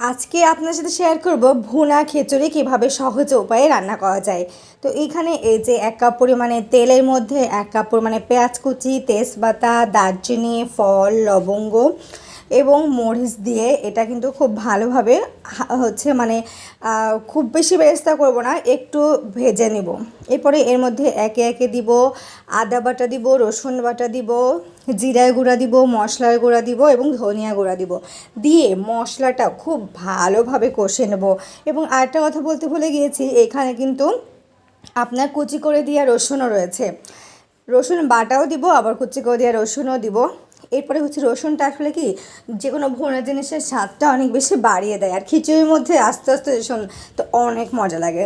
আজকে আপনার সাথে শেয়ার করব ভুনা খিচুড়ি কিভাবে সহজ উপায়ে রান্না করা যায়। তো এইখানে এই যে 1 কাপ পরিমাণে তেলের মধ্যে 1 কাপ পরিমাণে পেঁয়াজ কুচি, তেজপাতা, দারচিনি, ফল, লবঙ্গ এবং মরিচ দিয়ে এটা কিন্তু খুব ভালোভাবে খুব বেশি বেরেস্তা করব না, একটু ভেজে নেব। এরপরে এর মধ্যে একে একে দিব আদা বাটা, দিব রসুন বাটা, দিব জিরার গুঁড়া, দিব মশলার গুঁড়া, দিব এবং ধনিয়া গুঁড়া দিব। দিয়ে মশলাটা খুব ভালোভাবে কষে নেব। এবং আরেকটা কথা বলতে ভুলে গিয়েছি, এখানে কিন্তু আপনার কুচি করে দেওয়া রসুনও রয়েছে, রসুন বাটাও দিব, আবার কুচি করে দেওয়া রসুনও দিব। এরপরে রসুনটা আসলে কি যে কোনো ভুনা জিনিসের স্বাদটা অনেক বেশি বাড়িয়ে দেয়, আর খিচুড়ির মধ্যে আস্তে আস্তে রসুন তো অনেক মজা লাগে।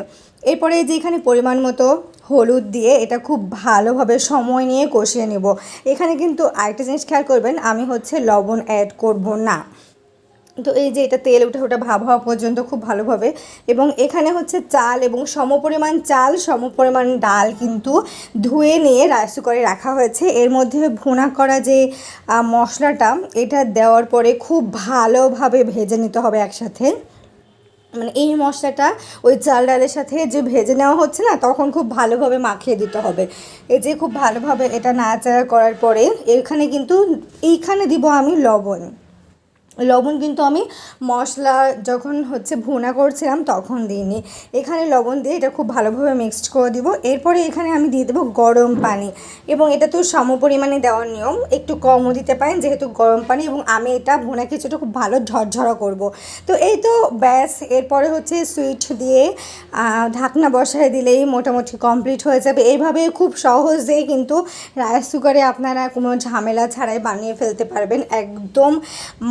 এরপরে যে এখানে পরিমাণ মতো হলুদ দিয়ে এটা খুব ভালোভাবে সময় নিয়ে কষিয়ে নেব। এখানে কিন্তু আরেকটা জিনিস খেয়াল করবেন, আমি লবণ অ্যাড করব না। তো এই যে এটা তেল উঠে ওটা ভাব হওয়া পর্যন্ত খুব ভালোভাবে, এবং এখানে চাল এবং সমপরিমাণ চাল সমপরিমাণ ডাল কিন্তু ধুয়ে নিয়ে রাইস কুকারে রাখা হয়েছে। এর মধ্যে ভুনা করা যে মশলাটা এটা দেওয়ার পরে খুব ভালোভাবে ভেজে নিতে হবে একসাথে। মানে এই মশলাটা ওই চাল ডালের সাথে যে ভেজে নেওয়া হচ্ছে না, তখন খুব ভালোভাবে মাখিয়ে দিতে হবে। এই যে খুব ভালোভাবে এটা নাড়াচাড়া করার পরে এইখানে দিব আমি লবণ। লবণ কিন্তু আমি মশলা যখন ভুনা করছিলাম তখন দিইনি, এখানে লবণ দিয়ে এটা খুব ভালোভাবে মিক্সড করে দিব। এরপরে এখানে আমি দিয়ে দেবো গরম পানি, এবং এটা তো সমপরিমাণে দেওয়ার নিয়ম, একটু কমও দিতে পারেন যেহেতু গরম পানি। এবং আমি এটা ভুনা খিচুড়িটা খুব ভালো ঝরঝরা করব। তো এই তো ব্যাস, এরপরে সুইচ দিয়ে ঢাকনা বসায় দিলেই মোটামুটি কমপ্লিট হয়ে যাবে। এইভাবে খুব সহজেই কিন্তু রাইস কুকারে আপনারা কোনো ঝামেলা ছাড়াই বানিয়ে ফেলতে পারবেন একদম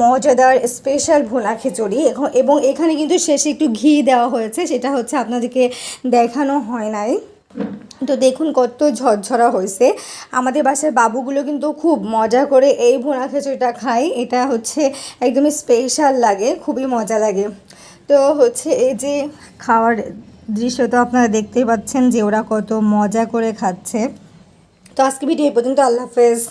মজাদার স্পেশাল ভুনা খিচুড়ি। এবং এখানে কিন্তু শেষে একটু ঘি দেওয়া হয়েছে, সেটা আপনাদেরকে দেখানো হয় নাই। তো দেখুন কত ঝরঝরা হয়েছে। আমাদের বাসার বাবুগুলো কিন্তু খুব মজা করে এই ভুনা খিচুড়িটা খায়, এটা একদমই স্পেশাল লাগে, খুবই মজা লাগে। তো এই যে খাওয়ার দৃশ্য তো আপনারা দেখতেই পাচ্ছেন যে ওরা কত মজা করে খাচ্ছে। তো আজকে ভিডিও এই পর্যন্ত, আল্লাহ হাফেজ।